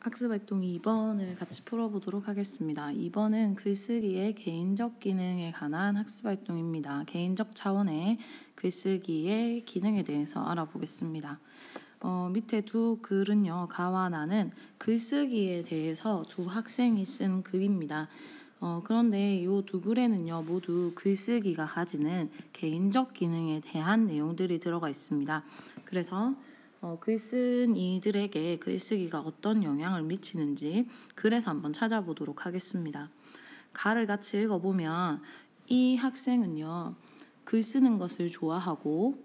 학습활동 2번을 같이 풀어보도록 하겠습니다. 2번은 글쓰기의 개인적 기능에 관한 학습활동입니다. 개인적 차원의 글쓰기의 기능에 대해서 알아보겠습니다. 밑에 두 글은요, 가와 나는 글쓰기에 대해서 두 학생이 쓴 글입니다. 그런데 이 두 글에는요, 모두 글쓰기가 가지는 개인적 기능에 대한 내용들이 들어가 있습니다. 그래서 글쓴 이들에게 글쓰기가 어떤 영향을 미치는지 글에서 한번 찾아보도록 하겠습니다. 가를 같이 읽어보면 이 학생은요, 글 쓰는 것을 좋아하고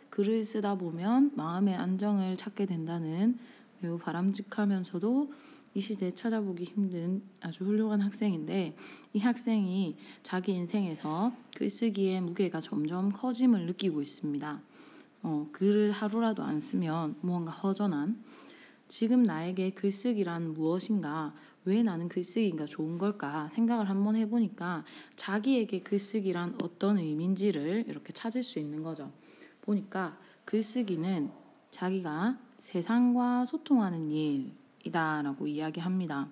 글을 쓰다 보면 마음의 안정을 찾게 된다는 매우 바람직하면서도 이 시대에 찾아보기 힘든 아주 훌륭한 학생인데, 이 학생이 자기 인생에서 글쓰기의 무게가 점점 커짐을 느끼고 있습니다. 글을 하루라도 안 쓰면 무언가 허전한, 지금 나에게 글쓰기란 무엇인가, 왜 나는 글쓰기가 좋은 걸까 생각을 한번 해보니까 자기에게 글쓰기란 어떤 의미인지를 이렇게 찾을 수 있는 거죠. 보니까 글쓰기는 자기가 세상과 소통하는 일이다라고 이야기합니다.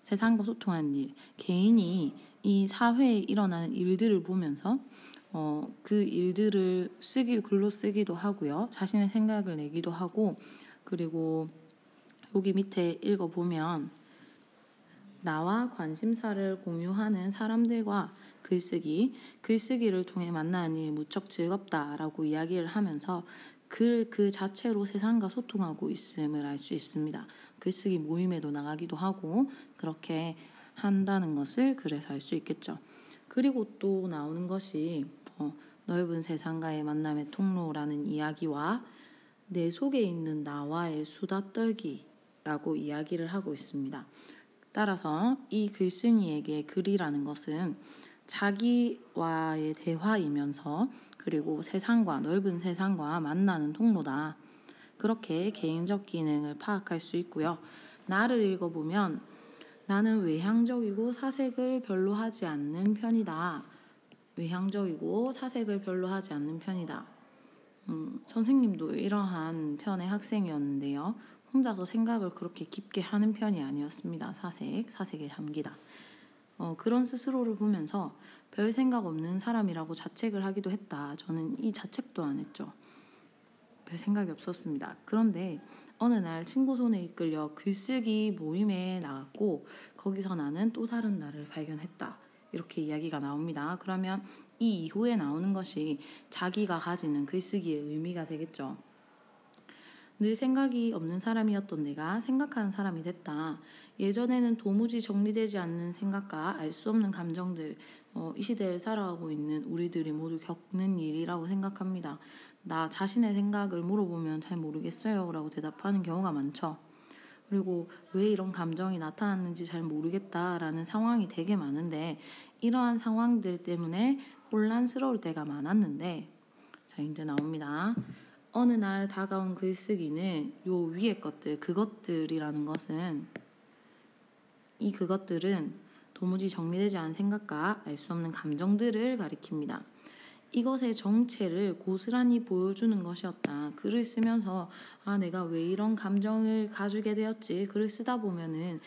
세상과 소통하는 일, 개인이 이 사회에 일어나는 일들을 보면서 그 일들을 글로 쓰기도 하고요. 자신의 생각을 내기도 하고, 그리고 여기 밑에 읽어보면 나와 관심사를 공유하는 사람들과 글쓰기를 통해 만나는 일이 무척 즐겁다라고 이야기를 하면서 글 그 자체로 세상과 소통하고 있음을 알 수 있습니다. 글쓰기 모임에도 나가기도 하고 그렇게 한다는 것을 글에서 알 수 있겠죠. 그리고 또 나오는 것이 넓은 세상과의 만남의 통로라는 이야기와 내 속에 있는 나와의 수다 떨기라고 이야기를 하고 있습니다. 따라서 이 글쓴이에게 글이라는 것은 자기와의 대화이면서 그리고 넓은 세상과 만나는 통로다. 그렇게 개인적 기능을 파악할 수 있고요. 나를 읽어보면 나는 외향적이고 사색을 별로 하지 않는 편이다. 선생님도 이러한 편의 학생이었는데요. 혼자서 생각을 그렇게 깊게 하는 편이 아니었습니다. 사색에 잠기다. 그런 스스로를 보면서 별 생각 없는 사람이라고 자책을 하기도 했다. 저는 이 자책도 안 했죠. 별 생각이 없었습니다. 그런데 어느 날 친구 손에 이끌려 글쓰기 모임에 나갔고 거기서 나는 또 다른 나를 발견했다. 이렇게 이야기가 나옵니다. 그러면 이 이후에 나오는 것이 자기가 가지는 글쓰기의 의미가 되겠죠. 늘 생각이 없는 사람이었던 내가 생각하는 사람이 됐다. 예전에는 도무지 정리되지 않는 생각과 알 수 없는 감정들, 이 시대를 살아가고 있는 우리들이 모두 겪는 일이라고 생각합니다. 나 자신의 생각을 물어보면 잘 모르겠어요 라고 대답하는 경우가 많죠. 그리고 왜 이런 감정이 나타났는지 잘 모르겠다라는 상황이 되게 많은데, 이러한 상황들 때문에 혼란스러울 때가 많았는데, 자 이제 나옵니다. 어느 날 다가온 글쓰기는 요 위의 것들, 그것들이라는 것은 그것들은 도무지 정리되지 않은 생각과 알 수 없는 감정들을 가리킵니다. 이것의 정체를 고스란히 보여주는 것이었다. 글을 쓰면서 내가 왜 이런 감정을 가지게 되었지? 글을 쓰다 보면은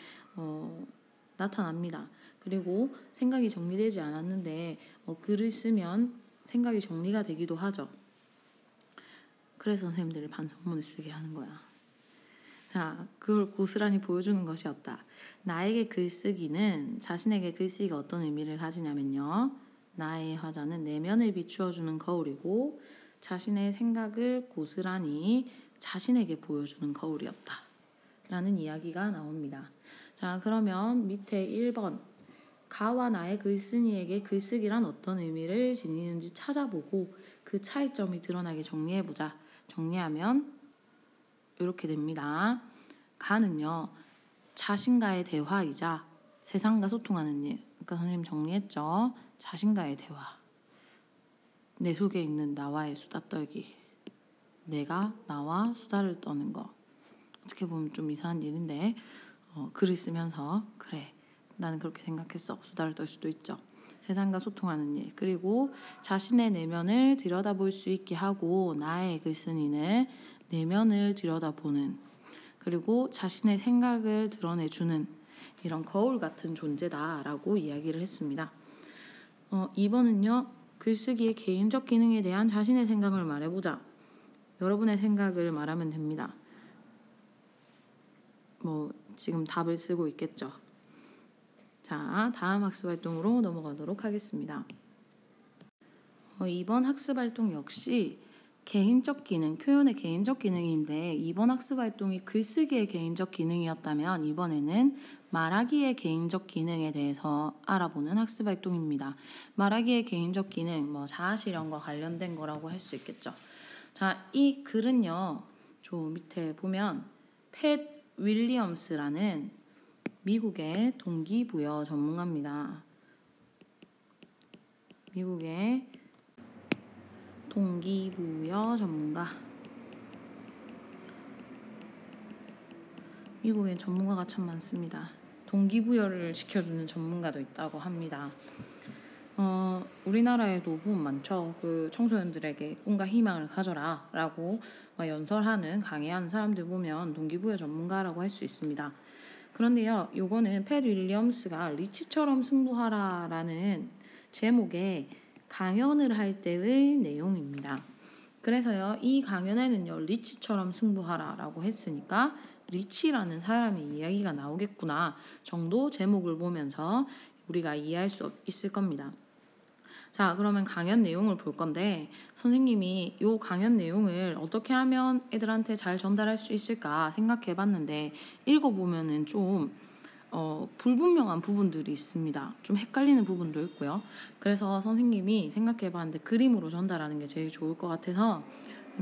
나타납니다. 그리고 생각이 정리되지 않았는데 글을 쓰면 생각이 정리가 되기도 하죠. 그래서 선생님들이 반성문을 쓰게 하는 거야. 자, 그걸 고스란히 보여주는 것이었다. 자신에게 글쓰기가 어떤 의미를 가지냐면요. 나의 화자는 내면을 비추어주는 거울이고 자신의 생각을 고스란히 자신에게 보여주는 거울이었다. 라는 이야기가 나옵니다. 자, 그러면 밑에 1번. 가와 나의 글쓴이에게 글쓰기란 어떤 의미를 지니는지 찾아보고 그 차이점이 드러나게 정리해보자. 정리하면 이렇게 됩니다. 가는요, 자신과의 대화이자 세상과 소통하는 일. 그러니까 선생님 정리했죠. 자신과의 대화, 내 속에 있는 나와의 수다 떨기, 내가 나와 수다를 떠는 거. 어떻게 보면 좀 이상한 일인데 글을 쓰면서 그래 나는 그렇게 생각했어 수다를 떨 수도 있죠. 세상과 소통하는 일, 그리고 자신의 내면을 들여다볼 수 있게 하고 나의 글쓴이는 내면을 들여다보는, 그리고 자신의 생각을 드러내주는 이런 거울 같은 존재다라고 이야기를 했습니다. 2번은요. 글쓰기의 개인적 기능에 대한 자신의 생각을 말해보자. 여러분의 생각을 말하면 됩니다. 지금 답을 쓰고 있겠죠. 자, 다음 학습활동으로 넘어가도록 하겠습니다. 2번 학습활동 역시 개인적 기능, 표현의 개인적 기능인데 2번 학습활동이 글쓰기의 개인적 기능이었다면 이번에는 말하기의 개인적 기능에 대해서 알아보는 학습활동입니다. 말하기의 개인적 기능, 자아실현과 관련된 거라고 할 수 있겠죠. 자, 이 글은요. 저 밑에 보면 팻 윌리엄스라는 미국의 동기부여 전문가입니다. 미국의 동기부여 전문가. 미국엔 전문가가 참 많습니다. 동기부여를 시켜주는 전문가도 있다고 합니다. 우리나라에도 보면 많죠. 그 청소년들에게 꿈과 희망을 가져라 라고 연설하는, 강의하는 사람들 보면 동기부여 전문가라고 할 수 있습니다. 그런데요, 요거는 팻 윌리엄스가 리치처럼 승부하라 라는 제목의 강연을 할 때의 내용입니다. 그래서요, 이 강연에는요, 리치처럼 승부하라 라고 했으니까 리치라는 사람의 이야기가 나오겠구나 정도 제목을 보면서 우리가 이해할 수 있을 겁니다. 자, 그러면 강연 내용을 볼 건데 선생님이 이 강연 내용을 어떻게 하면 애들한테 잘 전달할 수 있을까 생각해 봤는데 읽어보면은 좀 불분명한 부분들이 있습니다. 좀 헷갈리는 부분도 있고요. 그래서 선생님이 생각해 봤는데 그림으로 전달하는 게 제일 좋을 것 같아서,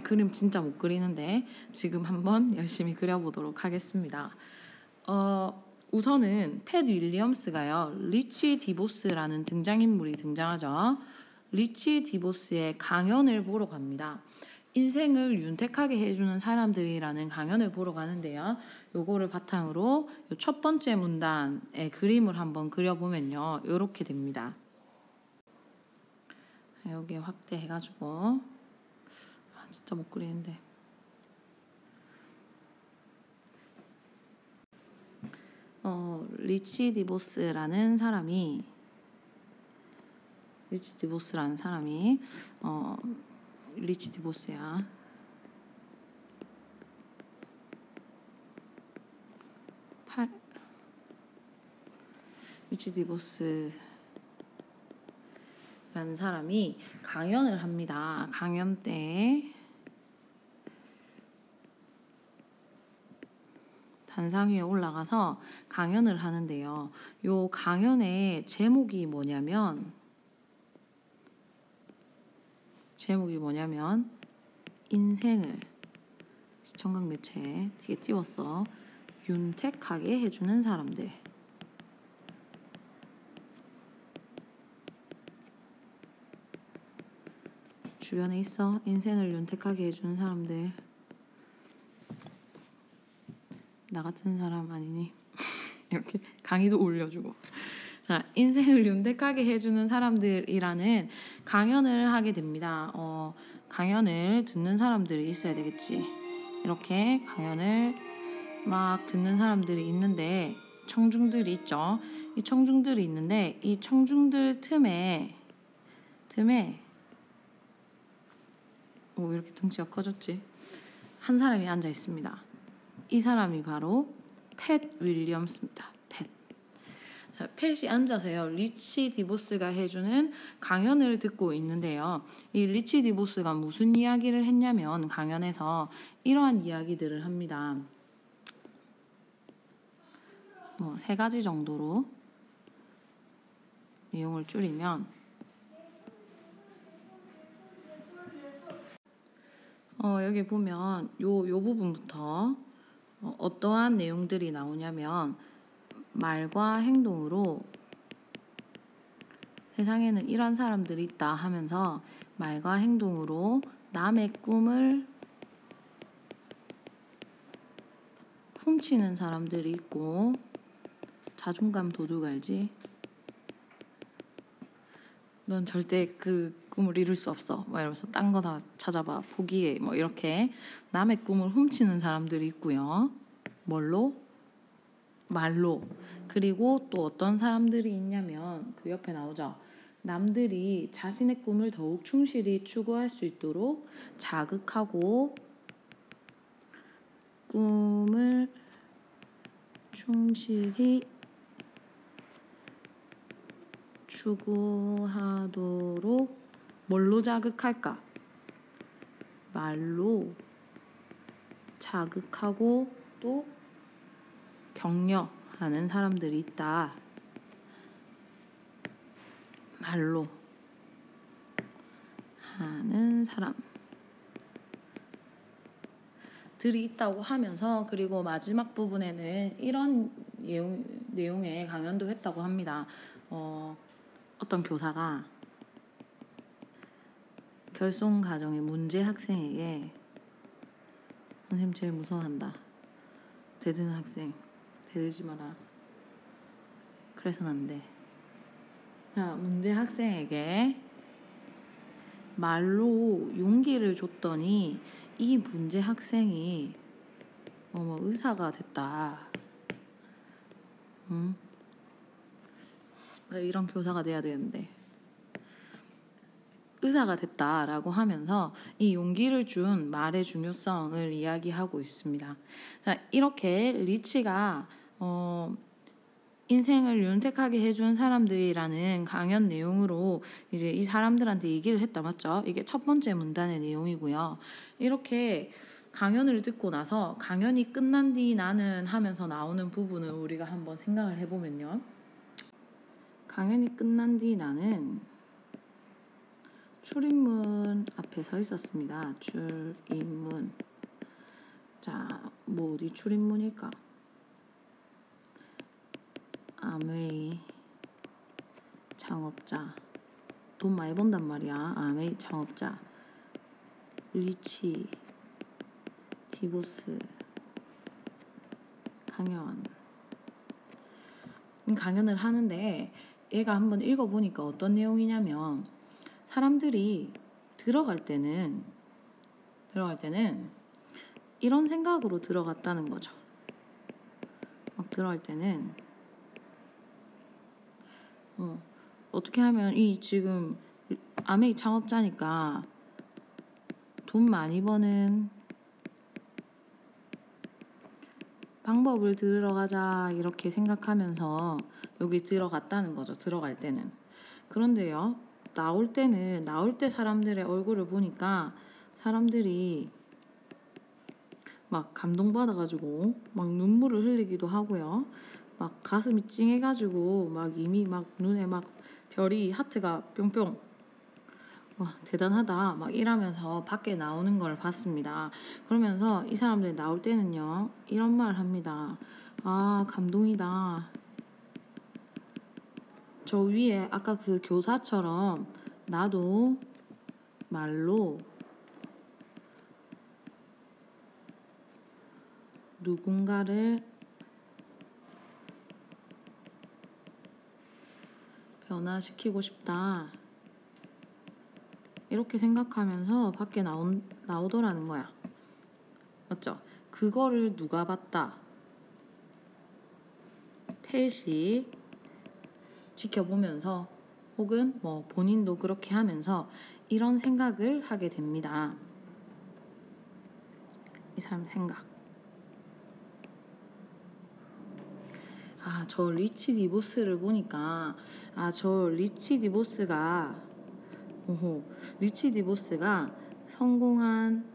그림 진짜 못 그리는데 지금 한번 열심히 그려보도록 하겠습니다. 우선은 팻 윌리엄스가요, 리치 디보스라는 등장인물이 등장하죠. 리치 디보스의 강연을 보러 갑니다. 인생을 윤택하게 해주는 사람들이라는 강연을 보러 가는데요. 요거를 바탕으로 첫 번째 문단의 그림을 한번 그려보면요. 이렇게 됩니다. 여기 확대해가지고 진짜 못 그리는데. 리치 디보스라는 사람이 리치 디보스야. 리치 디보스라는 사람이 강연을 합니다. 강연 때 단상 위에 올라가서 강연을 하는데요. 요 강연의 제목이 뭐냐면 인생을 시청각 매체에 되게 띄웠어. 윤택하게 해주는 사람들. 주변에 있어. 인생을 윤택하게 해주는 사람들. 나 같은 사람 아니니? 이렇게 강의도 올려주고. 자, 인생을 윤택하게 해주는 사람들이라는 강연을 하게 됩니다. 강연을 듣는 사람들이 있어야 되겠지. 이렇게 강연을 막 듣는 사람들이 있는데 청중들이 있죠. 이 청중들이 있는데 이 청중들 틈에 이렇게 등치가 커졌지. 한 사람이 앉아 있습니다. 이 사람이 바로 팻 윌리엄스입니다. 자, 팻이 앉아서요, 리치 디보스가 해주는 강연을 듣고 있는데요. 이 리치 디보스가 무슨 이야기를 했냐면 강연에서 이러한 이야기들을 합니다. 3가지 정도로 내용을 줄이면 여기 보면 요 부분부터 어떠한 내용들이 나오냐면 말과 행동으로 세상에는 이런 사람들이 있다 하면서 말과 행동으로 남의 꿈을 훔치는 사람들이 있고 자존감 도둑 알지? 넌 절대 그 꿈을 이룰 수 없어. 뭐 이러면서 딴 거 다 찾아봐. 포기해. 뭐 이렇게 남의 꿈을 훔치는 사람들이 있고요. 뭘로? 말로. 그리고 또 어떤 사람들이 있냐면 그 옆에 나오죠. 남들이 자신의 꿈을 더욱 충실히 추구할 수 있도록 자극하고 꿈을 충실히 추구하도록 뭘로 자극할까? 말로 자극하고 또 격려하는 사람들이 있다. 말로 하는 사람들이 있다고 하면서 그리고 마지막 부분에는 이런 내용의 강연도 했다고 합니다. 어떤 교사가 결손 가정의 문제 학생에게 선생님 제일 무서워한다. 대드는 학생 대들지 마라. 그래서는 안 돼. 자, 문제 학생에게 말로 용기를 줬더니 이 문제 학생이 의사가 됐다. 이런 교사가 돼야 되는데 의사가 됐다라고 하면서 이 용기를 준 말의 중요성을 이야기하고 있습니다. 자, 이렇게 리치가 인생을 윤택하게 해준 사람들이라는 강연 내용으로 이제 이 사람들한테 얘기를 했다, 맞죠? 이게 첫 번째 문단의 내용이고요. 이렇게 강연을 듣고 나서 강연이 끝난 뒤 나는 하면서 나오는 부분을 우리가 한번 생각을 해보면요. 강연이 끝난 뒤 나는 출입문 앞에 서 있었습니다. 출입문. 자, 뭐 어디 출입문일까? 아메이 창업자. 돈 많이 번단 말이야. 아메이 창업자. 리치 디보스 강연을 하는데 얘가 한번 읽어보니까 어떤 내용이냐면 사람들이 들어갈 때는 이런 생각으로 들어갔다는 거죠. 막 들어갈 때는 어떻게 하면 이 지금 아메이 창업자니까 돈 많이 버는 방법을 들으러 가자 이렇게 생각하면서 여기 들어갔다는 거죠. 들어갈 때는. 그런데요, 나올 때 사람들의 얼굴을 보니까 사람들이 막 감동받아가지고 막 눈물을 흘리기도 하고요. 막 가슴이 찡해가지고 막 이미 막 눈에 막 별이 하트가 뿅뿅 와 대단하다 막 이러면서 밖에 나오는 걸 봤습니다. 그러면서 이 사람들이 나올 때는요 이런 말을 합니다. 아 감동이다. 저 위에 아까 그 교사처럼 나도 말로 누군가를 변화시키고 싶다. 이렇게 생각하면서 밖에 나오더라는 거야. 맞죠? 그거를 누가 봤다. 펫이 지켜보면서 혹은 뭐 본인도 그렇게 하면서 이런 생각을 하게 됩니다. 이 사람 생각. 저 리치 디보스를 보니까 저 리치 디보스가 성공한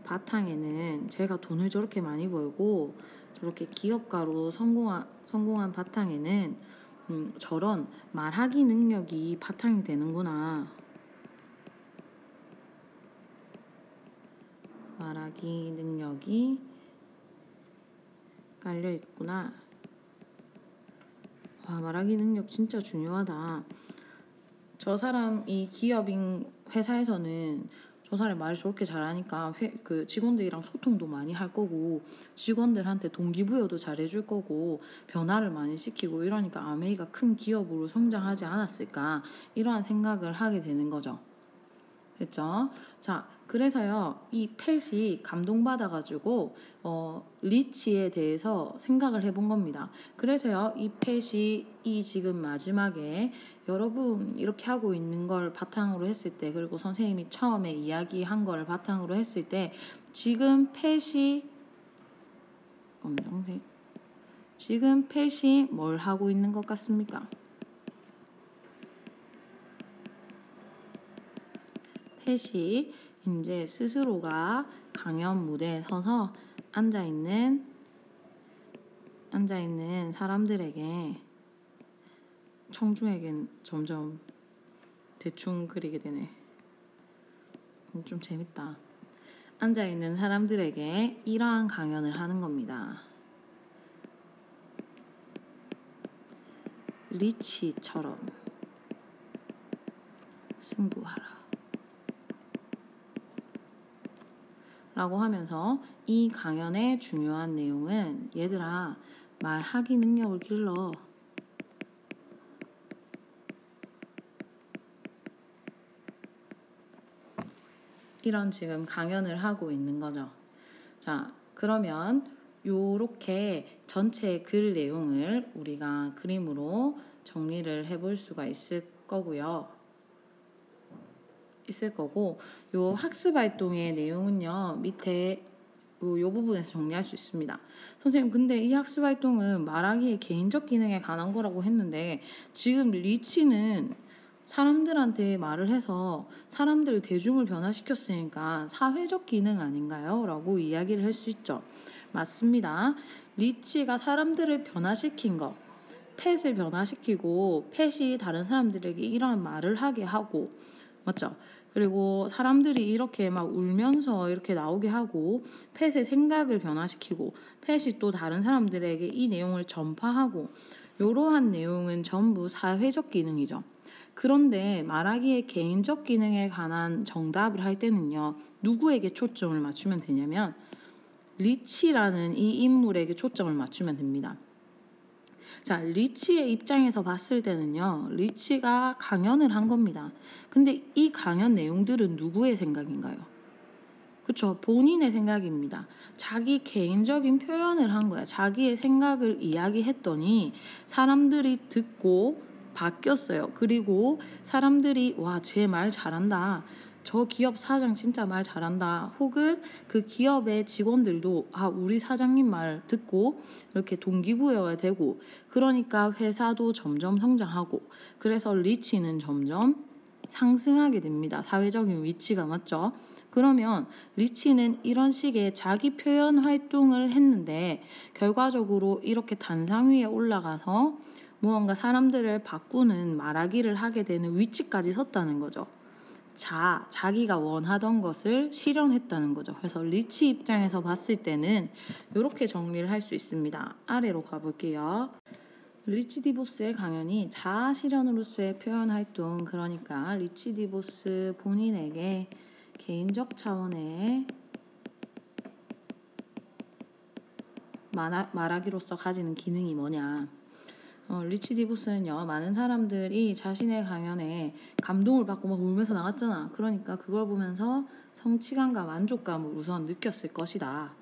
바탕에는 제가 돈을 저렇게 많이 벌고 저렇게 기업가로 성공한 바탕에는 저런 말하기 능력이 바탕이 되는구나. 말하기 능력이 깔려있구나. 와, 말하기 능력 진짜 중요하다. 저 사람 이 기업인 회사에서는 저 사람이 말을 저렇게 잘하니까 그 직원들이랑 소통도 많이 할 거고 직원들한테 동기부여도 잘해줄 거고 변화를 많이 시키고 이러니까 아메이가 큰 기업으로 성장하지 않았을까 이러한 생각을 하게 되는 거죠. 됐죠? 자, 그래서요, 이 팻이 감동받아가지고, 리치에 대해서 생각을 해본 겁니다. 그래서요, 이 팻이 이 지금 마지막에 여러분 이렇게 하고 있는 걸 바탕으로 했을 때, 그리고 선생님이 처음에 이야기한 걸 바탕으로 했을 때, 지금 팻이, 검정색, 지금 팻이 뭘 하고 있는 것 같습니까? 팻이 이제 스스로가 강연 무대에 서서 앉아있는 사람들에게 청중에겐 점점 대충 그리게 되네. 좀 재밌다. 앉아있는 사람들에게 이러한 강연을 하는 겁니다. 리치처럼 승부하라. 라고 하면서 이 강연의 중요한 내용은 얘들아 말하기 능력을 길러. 이런 지금 강연을 하고 있는 거죠. 자, 그러면 요렇게 전체 글 내용을 우리가 그림으로 정리를 해볼 수가 있을 거고 요 학습 활동의 내용은요 밑에 요 부분에서 정리할 수 있습니다. 선생님 근데 이 학습 활동은 말하기의 개인적 기능에 관한 거라고 했는데 지금 리치는 사람들한테 말을 해서 사람들 대중을 변화시켰으니까 사회적 기능 아닌가요? 라고 이야기를 할 수 있죠. 맞습니다. 리치가 사람들을 변화시킨 거 펫을 변화시키고 펫이 다른 사람들에게 이러한 말을 하게 하고 맞죠? 그리고 사람들이 이렇게 막 울면서 이렇게 나오게 하고 펫의 생각을 변화시키고 펫이 또 다른 사람들에게 이 내용을 전파하고 이러한 내용은 전부 사회적 기능이죠. 그런데 말하기의 개인적 기능에 관한 정답을 할 때는요. 누구에게 초점을 맞추면 되냐면 리치라는 이 인물에게 초점을 맞추면 됩니다. 자, 리치의 입장에서 봤을 때는요. 리치가 강연을 한 겁니다. 근데 이 강연 내용들은 누구의 생각인가요? 그쵸? 본인의 생각입니다. 자기 개인적인 표현을 한 거야. 자기의 생각을 이야기했더니 사람들이 듣고 바뀌었어요. 그리고 사람들이 와, 쟤 말 잘한다. 저 기업 사장 진짜 말 잘한다. 혹은 그 기업의 직원들도 아, 우리 사장님 말 듣고 이렇게 동기부여가 되고 그러니까 회사도 점점 성장하고 그래서 리치는 점점 상승하게 됩니다. 사회적인 위치가 맞죠? 그러면 리치는 이런 식의 자기 표현 활동을 했는데 결과적으로 이렇게 단상 위에 올라가서 무언가 사람들을 바꾸는 말하기를 하게 되는 위치까지 섰다는 거죠. 자기가 원하던 것을 실현했다는 거죠. 그래서 리치 입장에서 봤을 때는 이렇게 정리를 할 수 있습니다. 아래로 가볼게요. 리치 디보스의 강연이 자아 실현으로서의 표현 활동, 그러니까 리치 디보스 본인에게 개인적 차원의 말하기로서 가지는 기능이 뭐냐. 리치 디보스는요 많은 사람들이 자신의 강연에 감동을 받고 막 울면서 나갔잖아. 그러니까 그걸 보면서 성취감과 만족감을 우선 느꼈을 것이다.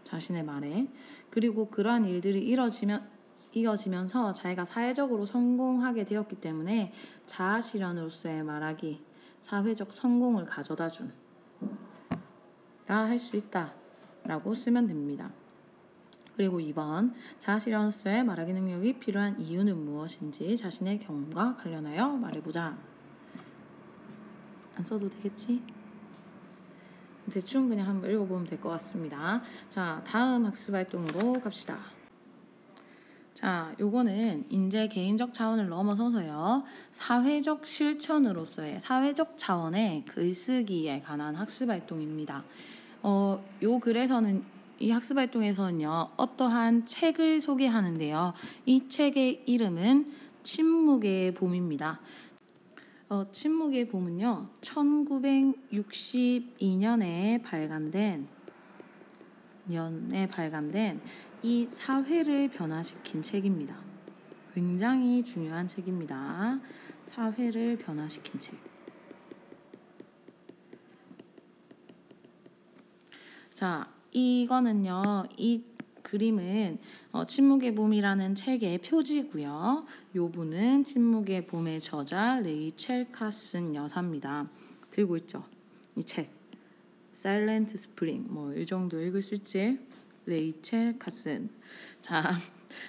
자신의 말에. 그리고 그러한 일들이 이어지면서 자기가 사회적으로 성공하게 되었기 때문에 자아 실현으로서의 말하기, 사회적 성공을 가져다 준 라 할 수 있다 라고 쓰면 됩니다. 그리고 2번 자아 실현으로서의 말하기 능력이 필요한 이유는 무엇인지 자신의 경험과 관련하여 말해보자. 안 써도 되겠지? 대충 그냥 한번 읽어보면 될 것 같습니다. 자, 다음 학습 활동으로 갑시다. 자, 요거는 이제 개인적 차원을 넘어서서요. 사회적 실천으로서의 사회적 차원의 글쓰기에 관한 학습 활동입니다. 요 글에서는 이 학습 활동에서는요. 어떠한 책을 소개하는데요. 이 책의 이름은 침묵의 봄입니다. 침묵의 봄은요 1962년에 발간된 이 사회를 변화시킨 책입니다. 굉장히 중요한 책입니다. 사회를 변화시킨 책. 자, 이거는요, 이 그림은 침묵의 봄이라는 책의 표지고요. 요 분은 침묵의 봄의 저자 레이첼 카슨 여사입니다. 들고 있죠, 이 책. 사일런트 스프링, 뭐 이 정도 읽을 수 있지? 레이첼 카슨. 자,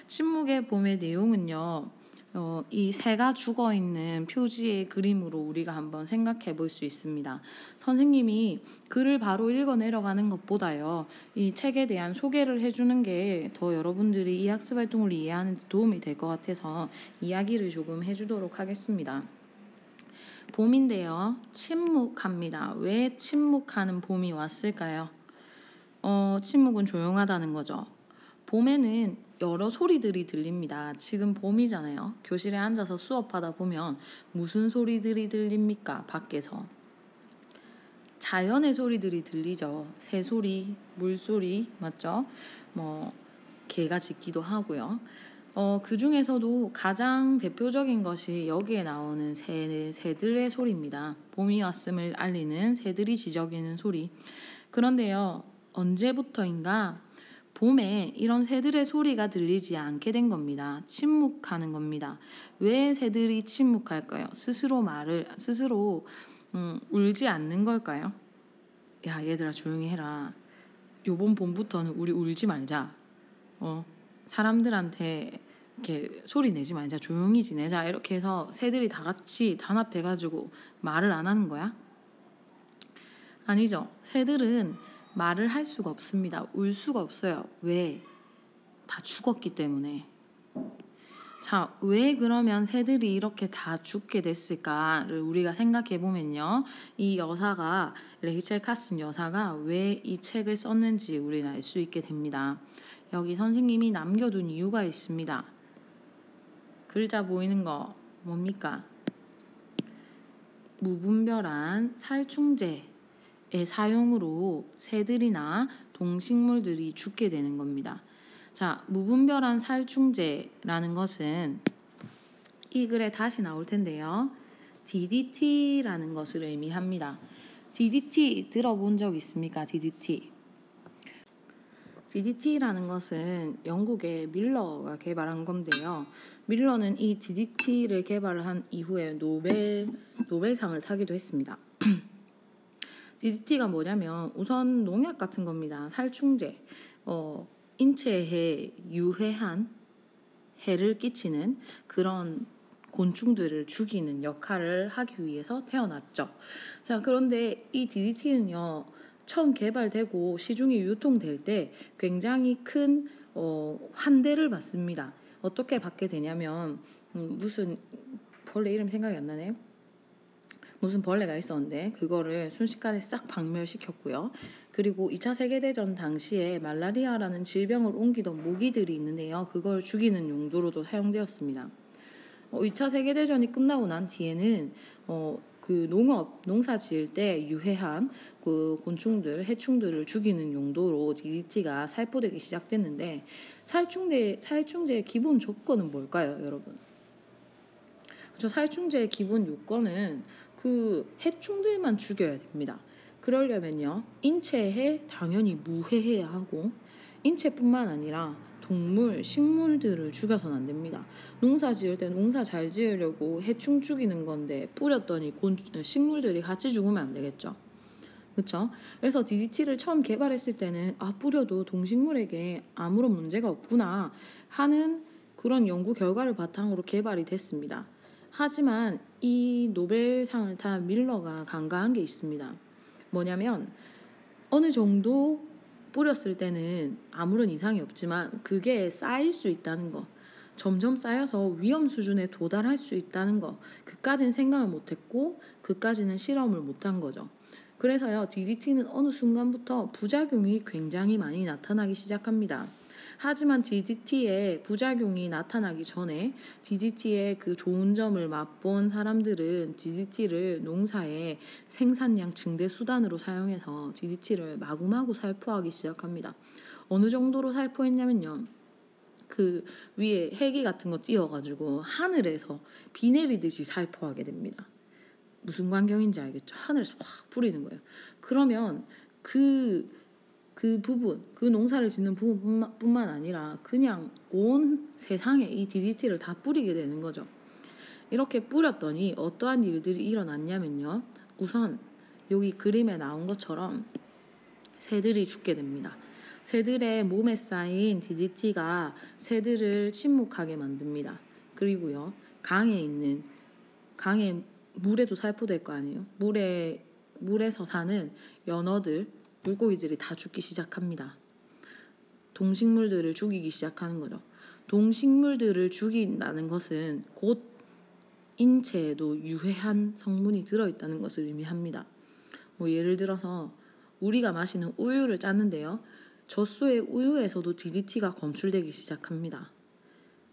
침묵의 봄의 내용은요. 이 새가 죽어있는 표지의 그림으로 우리가 한번 생각해 볼 수 있습니다. 선생님이 글을 바로 읽어 내려가는 것보다요. 이 책에 대한 소개를 해주는 게 더 여러분들이 이 학습 활동을 이해하는 데 도움이 될 것 같아서 이야기를 조금 해주도록 하겠습니다. 봄인데요. 침묵합니다. 왜 침묵하는 봄이 왔을까요? 침묵은 조용하다는 거죠. 봄에는 여러 소리들이 들립니다. 지금 봄이잖아요. 교실에 앉아서 수업하다 보면 무슨 소리들이 들립니까? 밖에서. 자연의 소리들이 들리죠. 새소리, 물소리, 맞죠? 뭐 개가 짖기도 하고요. 그 중에서도 가장 대표적인 것이 여기에 나오는 새들의 소리입니다. 봄이 왔음을 알리는 새들이 지저귀는 소리. 그런데요, 언제부터인가 봄에 이런 새들의 소리가 들리지 않게 된 겁니다. 침묵하는 겁니다. 왜 새들이 침묵할까요? 스스로 울지 않는 걸까요? 야, 얘들아 조용히 해라. 요번 봄부터는 우리 울지 말자. 사람들한테 이렇게 소리 내지 말자. 조용히 지내자. 이렇게 해서 새들이 다 같이 단합해가지고 말을 안 하는 거야? 아니죠. 새들은 말을 할 수가 없습니다. 울 수가 없어요. 왜? 다 죽었기 때문에. 자, 왜 그러면 새들이 이렇게 다 죽게 됐을까를 우리가 생각해 보면요. 이 여사가, 레이첼 카슨 여사가 왜 이 책을 썼는지 우리는 알 수 있게 됩니다. 여기 선생님이 남겨둔 이유가 있습니다. 글자 보이는 거 뭡니까? 무분별한 살충제의 사용으로 새들이나 동식물들이 죽게 되는 겁니다. 자, 무분별한 살충제라는 것은 이 글에 다시 나올 텐데요. DDT라는 것을 의미합니다. DDT 들어본 적 있습니까? DDT라는 것은 영국의 밀러가 개발한 건데요. 밀러는 이 DDT를 개발을 한 이후에 노벨상을 타기도 했습니다. DDT가 뭐냐면 우선 농약 같은 겁니다. 살충제, 인체에 유해한 해를 끼치는 그런 곤충들을 죽이는 역할을 하기 위해서 태어났죠. 자, 그런데 이 DDT는요. 처음 개발되고 시중에 유통될 때 굉장히 큰 환대를 받습니다. 어떻게 받게 되냐면 무슨 벌레 이름 생각이 안 나네. 무슨 벌레가 있었는데 그거를 순식간에 싹 박멸시켰고요. 그리고 2차 세계대전 당시에 말라리아라는 질병을 옮기던 모기들이 있는데요. 그걸 죽이는 용도로도 사용되었습니다. 2차 세계대전이 끝나고 난 뒤에는 그 농사 지을 때 유해한 그 곤충들, 해충들을 죽이는 용도로 DDT가 살포되기 시작됐는데 살충제의 기본 조건은 뭘까요, 여러분? 그렇죠. 살충제의 기본 요건은 그 해충들만 죽여야 됩니다. 그러려면요, 인체에 당연히 무해해야 하고 인체뿐만 아니라 동물, 식물들을 죽여서는 안 됩니다. 농사 지을 때 농사 잘 지으려고 해충 죽이는 건데 뿌렸더니 식물들이 같이 죽으면 안 되겠죠. 그렇죠? 그래서 DDT를 처음 개발했을 때는 뿌려도 동식물에게 아무런 문제가 없구나 하는 그런 연구 결과를 바탕으로 개발이 됐습니다. 하지만 이 노벨상을 탄 밀러가 간과한 게 있습니다. 뭐냐면 어느 정도 뿌렸을 때는 아무런 이상이 없지만 그게 쌓일 수 있다는 거, 점점 쌓여서 위험 수준에 도달할 수 있다는 거, 그까지는 생각을 못했고 그까지는 실험을 못한 거죠. 그래서요, DDT는 어느 순간부터 부작용이 굉장히 많이 나타나기 시작합니다. 하지만 DDT의 부작용이 나타나기 전에 DDT의 그 좋은 점을 맛본 사람들은 DDT를 농사의 생산량 증대 수단으로 사용해서 DDT를 마구마구 살포하기 시작합니다. 어느 정도로 살포했냐면요. 그 위에 헬기 같은 거 띄워가지고 하늘에서 비 내리듯이 살포하게 됩니다. 무슨 광경인지 알겠죠? 하늘에서 확 뿌리는 거예요. 그러면 그 부분, 그 농사를 짓는 부분뿐만 아니라 그냥 온 세상에 이 DDT를 다 뿌리게 되는 거죠. 이렇게 뿌렸더니 어떠한 일들이 일어났냐면요. 우선 여기 그림에 나온 것처럼 새들이 죽게 됩니다. 새들의 몸에 쌓인 DDT가 새들을 침묵하게 만듭니다. 그리고요, 강에 물에도 살포될 거 아니에요. 물에서 사는 연어들, 물고기들이 다 죽기 시작합니다. 동식물들을 죽이기 시작하는 거죠. 동식물들을 죽인다는 것은 곧 인체에도 유해한 성분이 들어있다는 것을 의미합니다. 예를 들어서 우리가 마시는 우유를 짰는데요. 젖소의 우유에서도 DDT가 검출되기 시작합니다.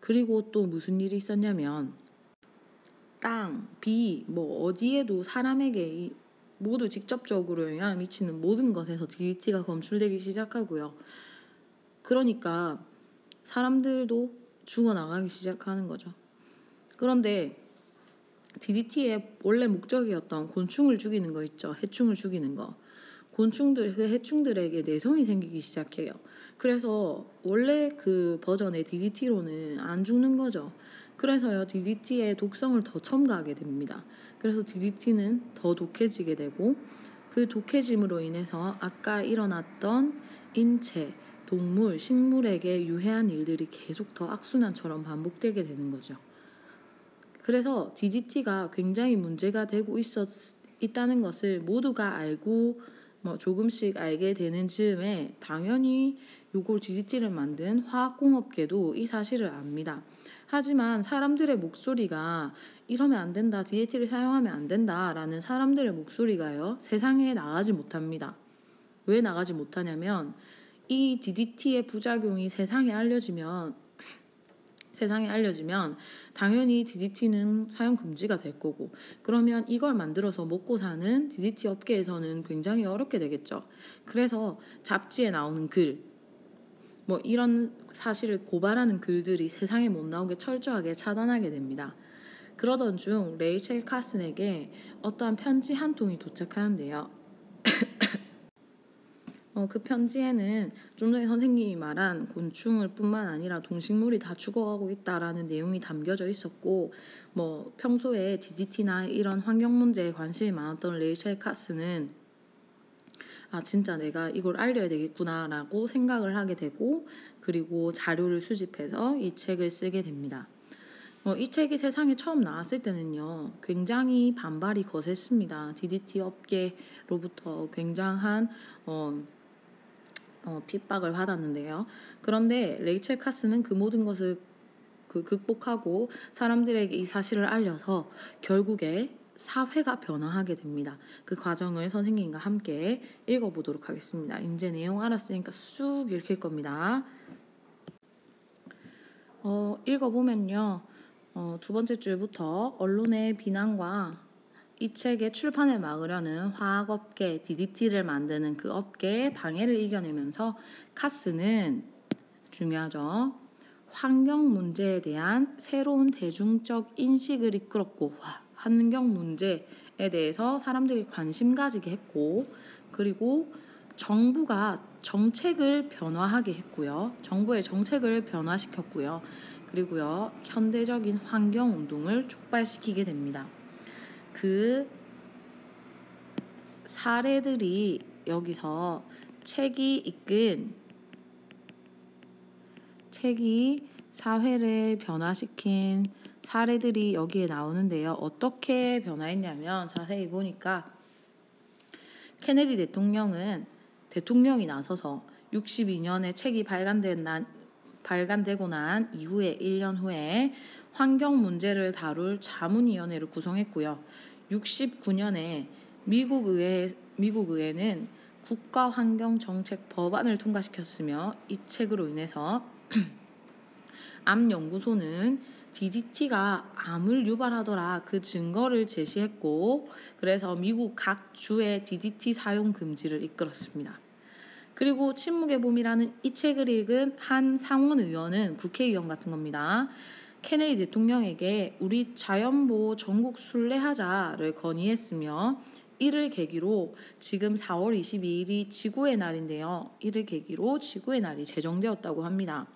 그리고 또 무슨 일이 있었냐면 땅, 비, 어디에도 사람에게 모두 직접적으로 영향을 미치는 모든 것에서 DDT가 검출되기 시작하고요. 그러니까 사람들도 죽어나가기 시작하는 거죠. 그런데 DDT의 원래 목적이었던 곤충을 죽이는 거 있죠. 해충을 죽이는 거. 그 해충들에게 내성이 생기기 시작해요. 그래서 원래 그 버전의 DDT로는 안 죽는 거죠. 그래서요, DDT의 독성을 더 첨가하게 됩니다. 그래서 DDT는 더 독해지게 되고, 그 독해짐으로 인해서 아까 일어났던 인체, 동물, 식물에게 유해한 일들이 계속 더 악순환처럼 반복되게 되는 거죠. 그래서 DDT가 굉장히 문제가 되고 있다는 것을 모두가 알고 조금씩 알게 되는 즈음에 당연히 요걸 DDT를 만든 화학공업계도 이 사실을 압니다. 하지만 사람들의 목소리가 이러면 안 된다, DDT를 사용하면 안 된다라는 사람들의 목소리가요, 세상에 나가지 못합니다. 왜 나가지 못하냐면 이 DDT의 부작용이 세상에 알려지면 당연히 DDT는 사용 금지가 될 거고, 그러면 이걸 만들어서 먹고 사는 DDT 업계에서는 굉장히 어렵게 되겠죠. 그래서 잡지에 나오는 글, 이런 사실을 고발하는 글들이 세상에 못 나오게 철저하게 차단하게 됩니다. 그러던 중 레이첼 카슨에게 어떠한 편지 한 통이 도착하는데요. 그 편지에는 좀 전에 선생님이 말한 곤충을 뿐만 아니라 동식물이 다 죽어가고 있다라는 내용이 담겨져 있었고, 평소에 DDT나 이런 환경 문제에 관심이 많았던 레이첼 카슨은 진짜 내가 이걸 알려야 되겠구나라고 생각을 하게 되고, 그리고 자료를 수집해서 이 책을 쓰게 됩니다. 이 책이 세상에 처음 나왔을 때는요, 굉장히 반발이 거셌습니다. DDT 업계로부터 굉장한 핍박을 받았는데요. 그런데 레이첼 카슨은 그 모든 것을 극복하고 사람들에게 이 사실을 알려서 결국에 사회가 변화하게 됩니다. 그 과정을 선생님과 함께 읽어보도록 하겠습니다. 이제 내용 알았으니까 쑥 읽힐 겁니다. 읽어보면요. 두 번째 줄부터 언론의 비난과 이 책의 출판을 막으려는 화학업계, DDT를 만드는 그 업계의 방해를 이겨내면서 카슨은, 중요하죠, 환경 문제에 대한 새로운 대중적 인식을 이끌었고, 환경 문제에 대해서 사람들이 관심 가지게 했고, 그리고 정부가 정책을 변화하게 했고요. 정부의 정책을 변화시켰고요. 그리고요, 현대적인 환경 운동을 촉발시키게 됩니다. 그 사례들이 여기서 책이 사회를 변화시킨 사례들이 여기에 나오는데요. 어떻게 변화했냐면 자세히 보니까 케네디 대통령이 나서서 62년에 책이 발간되고 난 이후에 1년 후에 환경 문제를 다룰 자문위원회를 구성했고요. 69년에 미국 의회는 국가환경정책 법안을 통과시켰으며 이 책으로 인해서 암연구소는 DDT가 암을 유발하더라 그 증거를 제시했고 그래서 미국 각 주의 DDT 사용 금지를 이끌었습니다. 그리고 침묵의 봄이라는 이 책을 읽은 한 상원 의원은 국회의원 같은 겁니다. 케네디 대통령에게 우리 자연보호 전국 순례하자를 건의했으며 이를 계기로 지금 4월 22일이 지구의 날인데요. 이를 계기로 지구의 날이 제정되었다고 합니다.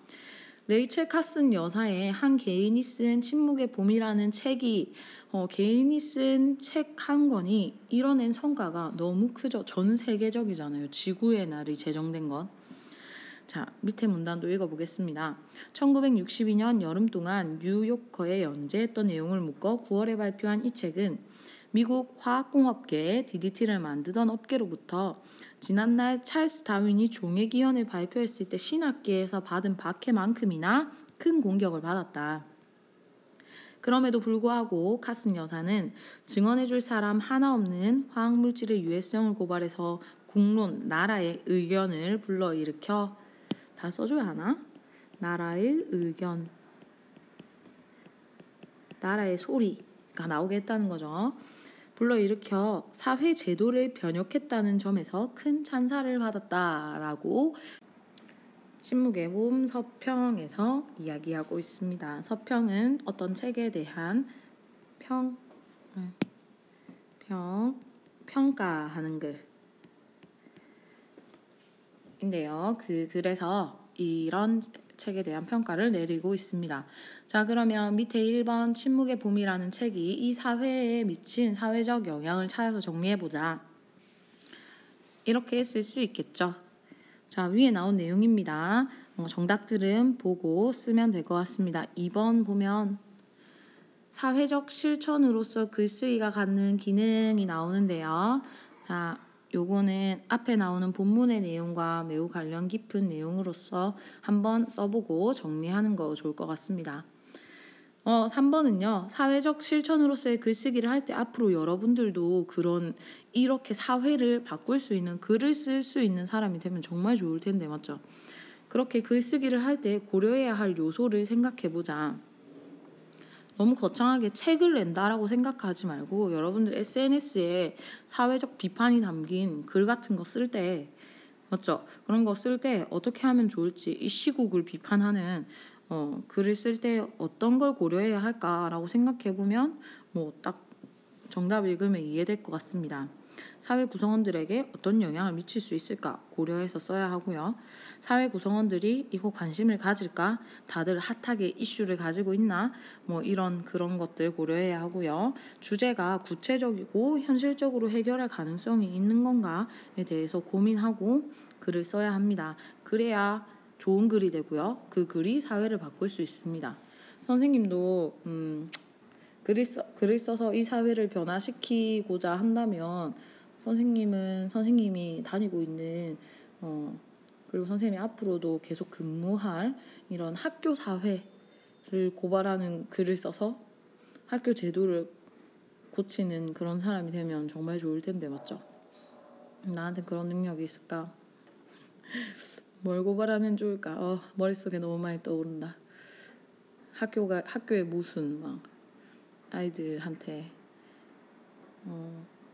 레이첼 카슨 여사의 한 개인이 쓴 침묵의 봄이라는 책이 개인이 쓴 책 한 권이 이뤄낸 성과가 너무 크죠. 전 세계적이잖아요. 지구의 날이 제정된 것. 자, 밑에 문단도 읽어보겠습니다. 1962년 여름 동안 뉴요커에 연재했던 내용을 묶어 9월에 발표한 이 책은 미국 화학공업계에 DDT를 만드던 업계로부터 지난날 찰스 다윈이 종의기원을 발표했을 때 신학계에서 받은 박해만큼이나 큰 공격을 받았다. 그럼에도 불구하고 카슨 여사는 증언해줄 사람 하나 없는 화학물질의 유해성을 고발해서 국론, 나라의 의견을 불러일으켜 다 써줘야 하나? 나라의 의견, 나라의 소리가 나오게 했다는 거죠. 불러일으켜 사회 제도를 변혁했다는 점에서 큰 찬사를 받았다라고 침묵의 봄 서평에서 이야기하고 있습니다. 서평은 어떤 책에 대한 평가하는 글인데요. 그래서 이런 책에 대한 평가를 내리고 있습니다. 자, 그러면 밑에 1번 침묵의 봄이라는 책이 이 사회에 미친 사회적 영향을 찾아서 정리해보자. 이렇게 쓸 수 있겠죠. 자, 위에 나온 내용입니다. 정답들은 보고 쓰면 될 것 같습니다. 2번 보면 사회적 실천으로서 글쓰기가 갖는 기능이 나오는데요. 자, 요거는 앞에 나오는 본문의 내용과 매우 관련 깊은 내용으로서 한번 써보고 정리하는 거 좋을 것 같습니다. 3번은요. 사회적 실천으로서의 글쓰기를 할 때 앞으로 여러분들도 이렇게 사회를 바꿀 수 있는 글을 쓸 수 있는 사람이 되면 정말 좋을 텐데 맞죠? 그렇게 글쓰기를 할 때 고려해야 할 요소를 생각해보자. 너무 거창하게 책을 낸다라고 생각하지 말고 여러분들 SNS에 사회적 비판이 담긴 글 같은 거 쓸 때 맞죠? 그런 거 쓸 때 어떻게 하면 좋을지 이 시국을 비판하는 글을 쓸 때 어떤 걸 고려해야 할까라고 생각해보면 딱 정답 읽으면 이해될 것 같습니다. 사회 구성원들에게 어떤 영향을 미칠 수 있을까 고려해서 써야 하고요. 사회 구성원들이 이거 관심을 가질까? 다들 핫하게 이슈를 가지고 있나? 그런 것들 고려해야 하고요. 주제가 구체적이고 현실적으로 해결할 가능성이 있는 건가에 대해서 고민하고 글을 써야 합니다. 그래야 좋은 글이 되고요. 그 글이 사회를 바꿀 수 있습니다. 선생님도 글을 써서 이 사회를 변화시키고자 한다면 선생님이 다니고 있는 그리고 선생님이 앞으로도 계속 근무할 이런 학교 사회를 고발하는 글을 써서 학교 제도를 고치는 그런 사람이 되면 정말 좋을 텐데 맞죠? 나한테 그런 능력이 있을까? 뭘 고발하면 좋을까? 머릿속에 너무 많이 떠오른다. 학교에 무슨 아이들한테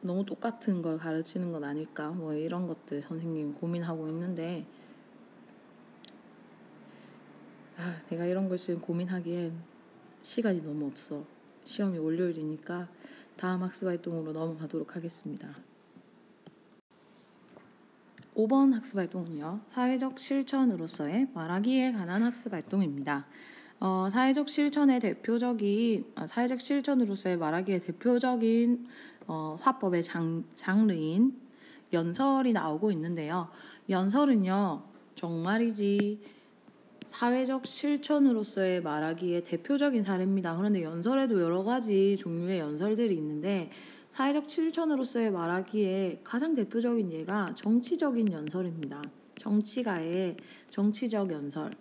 너무 똑같은 걸 가르치는 건 아닐까? 이런 것들 선생님 고민하고 있는데 내가 이런 걸 지금 고민하기엔 시간이 너무 없어. 시험이 월요일이니까 다음 학습활동으로 넘어가도록 하겠습니다. 5번 학습활동은요. 사회적 실천으로서의 말하기에 관한 학습활동입니다. 사회적 실천으로서의 말하기에 대표적인 화법의 장르인 연설이 나오고 있는데요. 연설은요. 정말이지 사회적 실천으로서의 말하기에 대표적인 사례입니다. 그런데 연설에도 여러 가지 종류의 연설들이 있는데 사회적 실천으로서의 말하기에 가장 대표적인 예가 정치적인 연설입니다. 정치가의 정치적 연설.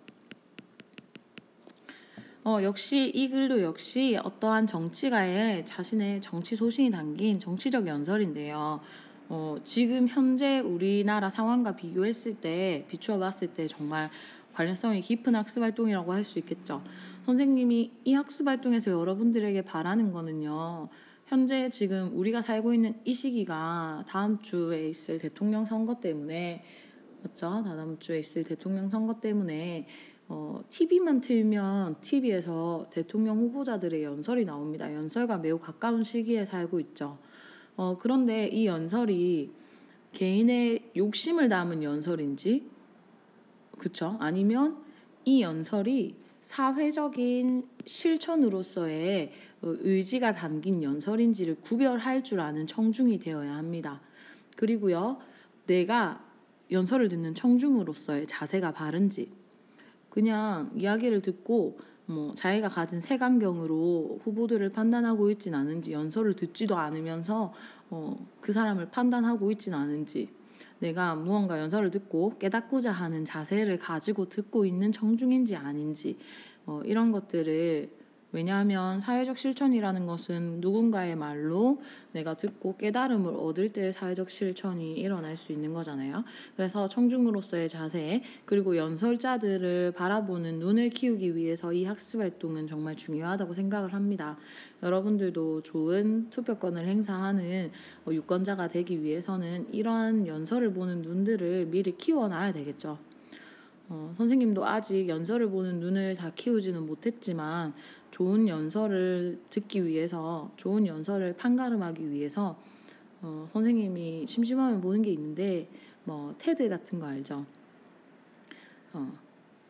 역시 이 글도 역시 어떠한 정치가의 자신의 정치 소신이 담긴 정치적 연설인데요. 지금 현재 우리나라 상황과 비추어 봤을 때 정말 관련성이 깊은 학습활동이라고 할 수 있겠죠. 선생님이 이 학습활동에서 여러분들에게 바라는 거는요. 현재 지금 우리가 살고 있는 이 시기가 다음 주에 있을 대통령 선거 때문에 맞죠? 다음 주에 있을 대통령 선거 때문에 TV만 틀면 TV에서 대통령 후보자들의 연설이 나옵니다. 연설과 매우 가까운 시기에 살고 있죠. 그런데 이 연설이 개인의 욕심을 담은 연설인지 그쵸? 아니면 이 연설이 사회적인 실천으로서의 의지가 담긴 연설인지를 구별할 줄 아는 청중이 되어야 합니다. 그리고요, 내가 연설을 듣는 청중으로서의 자세가 바른지 그냥 이야기를 듣고 자기가 가진 색안경으로 후보들을 판단하고 있진 않은지 연설을 듣지도 않으면서 그 사람을 판단하고 있진 않은지 내가 무언가 연설을 듣고 깨닫고자 하는 자세를 가지고 듣고 있는 청중인지 아닌지 이런 것들을 왜냐하면 사회적 실천이라는 것은 누군가의 말로 내가 듣고 깨달음을 얻을 때 사회적 실천이 일어날 수 있는 거잖아요. 그래서 청중으로서의 자세 그리고 연설자들을 바라보는 눈을 키우기 위해서 이 학습활동은 정말 중요하다고 생각을 합니다. 여러분들도 좋은 투표권을 행사하는 유권자가 되기 위해서는 이러한 연설을 보는 눈들을 미리 키워놔야 되겠죠. 선생님도 아직 연설을 보는 눈을 다 키우지는 못했지만 좋은 연설을 듣기 위해서 좋은 연설을 판가름하기 위해서 선생님이 심심하면 보는 게 있는데 테드 같은 거 알죠?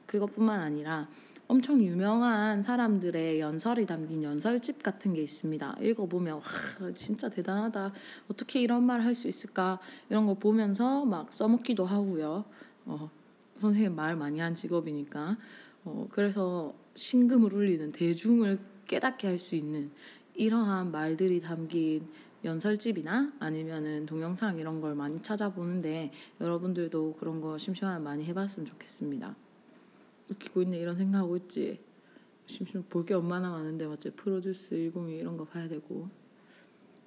그것뿐만 아니라 엄청 유명한 사람들의 연설이 담긴 연설집 같은 게 있습니다. 읽어보면 와 진짜 대단하다. 어떻게 이런 말을 할 수 있을까? 이런 거 보면서 막 써먹기도 하고요. 선생님 말 많이 한 직업이니까 그래서 심금을 울리는 대중을 깨닫게 할 수 있는 이러한 말들이 담긴 연설집이나 아니면은 동영상 이런 걸 많이 찾아보는데 여러분들도 그런 거 심심하면 많이 해봤으면 좋겠습니다. 웃기고 있네 이런 생각하고 있지. 심심 볼 게 얼마나 많은데 맞지? 프로듀스 102 이런 거 봐야 되고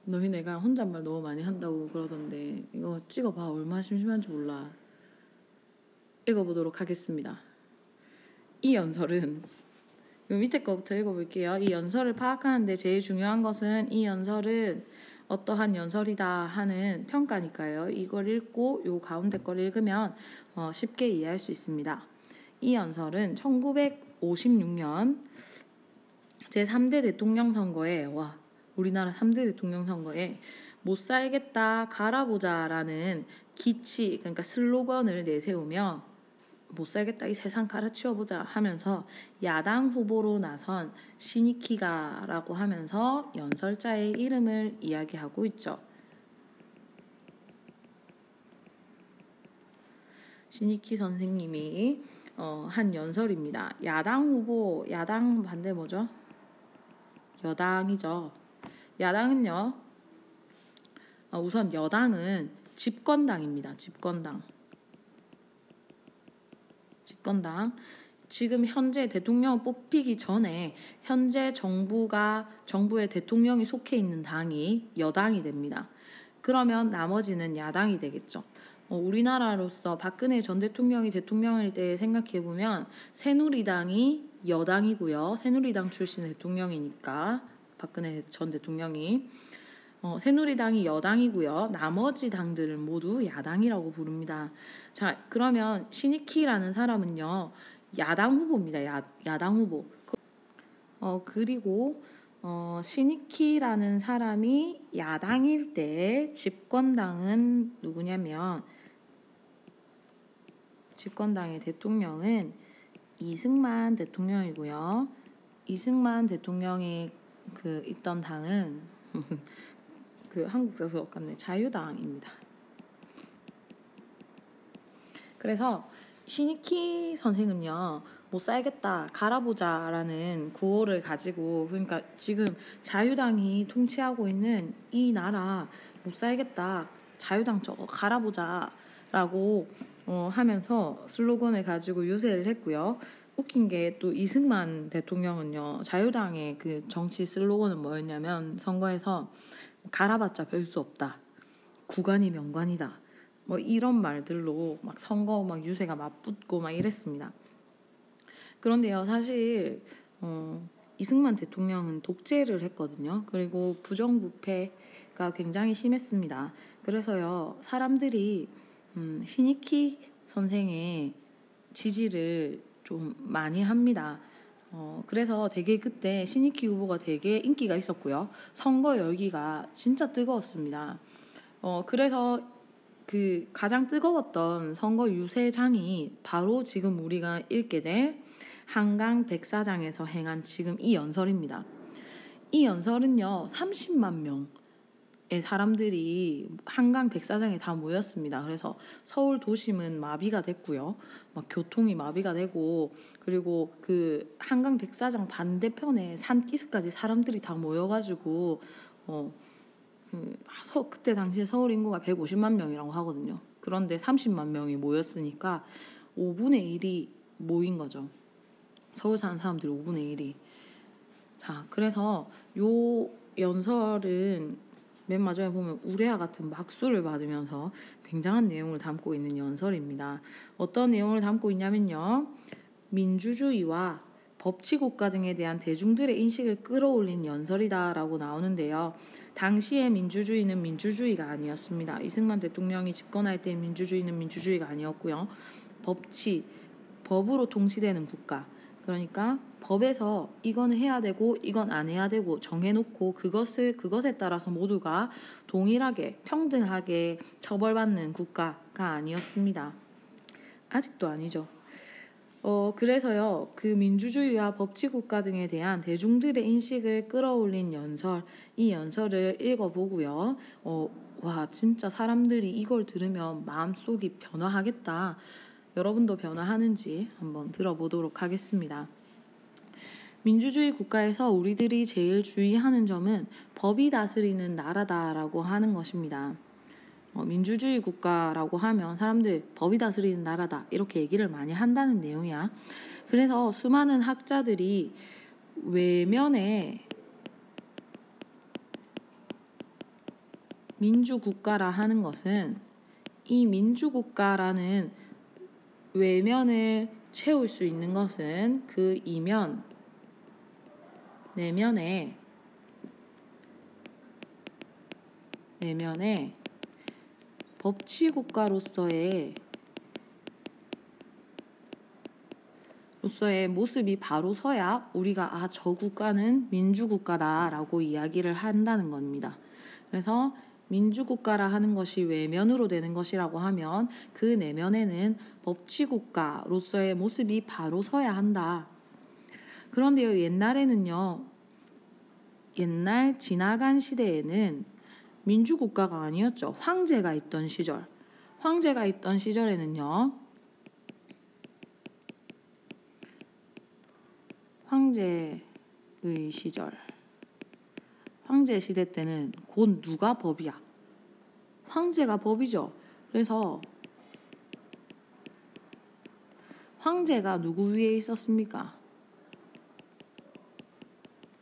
너희 내가 혼잣말 너무 많이 한다고 그러던데 이거 찍어봐 얼마나 심심한지 몰라. 읽어보도록 하겠습니다. 이 연설은 이 밑에 거부터 읽어볼게요. 이 연설을 파악하는데 제일 중요한 것은 이 연설은 어떠한 연설이다 하는 평가니까요. 이걸 읽고 요 가운데 걸 읽으면 쉽게 이해할 수 있습니다. 이 연설은 1956년 제3대 대통령 선거에 우리나라 3대 대통령 선거에 못 살겠다 갈아보자라는 기치 그러니까 슬로건을 내세우며 못 살겠다 이 세상 갈아치워보자 하면서 야당 후보로 나선 시니키가라고 하면서 연설자의 이름을 이야기하고 있죠. 시니키 선생님이 한 연설입니다. 야당 후보, 야당 반대 뭐죠? 여당이죠. 야당은요. 우선 여당은 집권당입니다. 집권당. 지금 현재 대통령 뽑히기 전에 현재 정부의 대통령이 속해 있는 당이 여당이 됩니다. 그러면 나머지는 야당이 되겠죠. 우리나라로서 박근혜 전 대통령이 대통령일 때 생각해보면 새누리당이 여당이고요. 새누리당 출신 대통령이니까 박근혜 전 대통령이 새누리당이 여당이고요. 나머지 당들은 모두 야당이라고 부릅니다. 자, 그러면 시니키라는 사람은요. 야당 후보입니다. 야당 후보. 그리고 시니키라는 사람이 야당일 때 집권당은 누구냐면 집권당의 대통령은 이승만 대통령이고요. 이승만 대통령이 있던 당은 무슨 한국 자수 같네 자유당입니다. 그래서 시니키 선생은요 못 살겠다 갈아보자라는 구호를 가지고 그러니까 지금 자유당이 통치하고 있는 이 나라 못 살겠다 자유당 저거 갈아보자라고 하면서 슬로건을 가지고 유세를 했고요. 웃긴 게 또 이승만 대통령은요 자유당의 정치 슬로건은 뭐였냐면 선거에서 갈아봤자 별 수 없다. 구간이 명관이다. 이런 말들로 막 선거 유세가 맞붙고 막 이랬습니다. 그런데요, 사실 이승만 대통령은 독재를 했거든요. 그리고 부정부패가 굉장히 심했습니다. 그래서요, 사람들이 신익희 선생의 지지를 좀 많이 합니다. 그래서 되게 그때 신익희 후보가 되게 인기가 있었고요. 선거 열기가 진짜 뜨거웠습니다. 그래서 그 가장 뜨거웠던 선거 유세장이 바로 지금 우리가 읽게 될 한강 백사장에서 행한 지금 이 연설입니다. 이 연설은요, 30만 명의 사람들이 한강 백사장에 다 모였습니다. 그래서 서울 도심은 마비가 됐고요. 막 교통이 마비가 되고, 그리고 그 한강 백사장 반대편에 산기슭까지 사람들이 다 모여가지고 그때 당시에 서울 인구가 150만 명이라고 하거든요. 그런데 30만 명이 모였으니까 5분의 1이 모인 거죠. 서울 사는 사람들이 5분의 1이. 자, 그래서 요 연설은 맨 마지막에 보면 우레와 같은 막수를 받으면서 굉장한 내용을 담고 있는 연설입니다. 어떤 내용을 담고 있냐면요, 민주주의와 법치국가 등에 대한 대중들의 인식을 끌어올린 연설이다라고 나오는데요. 당시의 민주주의는 민주주의가 아니었습니다. 이승만 대통령이 집권할 때 민주주의는 민주주의가 아니었고요. 법으로 통치되는 국가, 그러니까 법에서 이건 해야 되고 이건 안 해야 되고 정해놓고 그것에 따라서 모두가 동일하게 평등하게 처벌받는 국가가 아니었습니다. 아직도 아니죠. 그래서요, 그 민주주의와 법치국가 등에 대한 대중들의 인식을 끌어올린 연설, 이 연설을 읽어보고요. 와, 진짜 사람들이 이걸 들으면 마음속이 변화하겠다. 여러분도 변화하는지 한번 들어보도록 하겠습니다. 민주주의 국가에서 우리들이 제일 주의하는 점은 법이 다스리는 나라다라고 하는 것입니다. 민주주의 국가라고 하면 사람들 법이 다스리는 나라다 이렇게 얘기를 많이 한다는 내용이야. 그래서 수많은 학자들이 외면에 민주국가라 하는 것은 이 민주국가라는 외면을 채울 수 있는 것은 그 이면 내면에 법치국가로서의 모습이 바로 서야 우리가 저 국가는 민주국가다라고 이야기를 한다는 겁니다. 그래서 민주국가라 하는 것이 외면으로 되는 것이라고 하면 그 내면에는 법치국가로서의 모습이 바로 서야 한다. 그런데요, 옛날 지나간 시대에는 민주국가가 아니었죠. 황제가 있던 시절에는요, 황제 시대 때는 곧 누가 법이야? 황제가 법이죠. 그래서 황제가 누구 위에 있었습니까?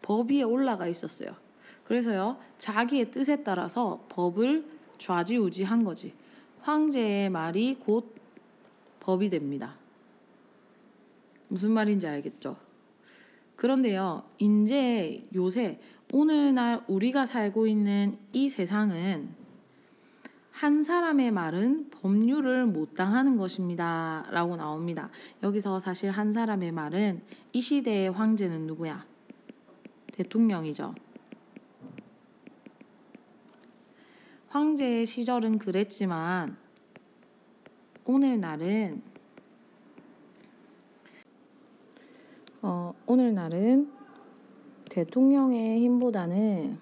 법 위에 올라가 있었어요. 그래서요, 자기의 뜻에 따라서 법을 좌지우지한 거지. 황제의 말이 곧 법이 됩니다. 무슨 말인지 알겠죠? 그런데요, 이제 요새 오늘날 우리가 살고 있는 이 세상은 한 사람의 말은 법률을 못 당하는 것입니다 라고 나옵니다. 여기서 사실 한 사람의 말은 이 시대의 황제는 누구야? 대통령이죠. 황제의 시절은 그랬지만 오늘날은 대통령의 힘보다는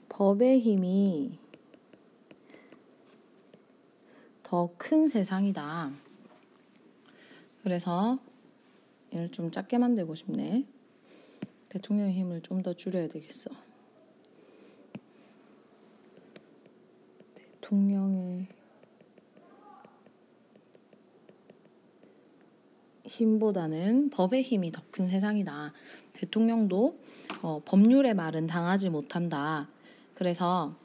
법의 힘이 더 큰 세상이다. 그래서 얘를 좀 작게 만들고 싶네. 대통령의 힘을 좀 더 줄여야 되겠어. 대통령의 힘보다는 법의 힘이 더 큰 세상이다. 대통령도 법률의 말은 당하지 못한다. 그래서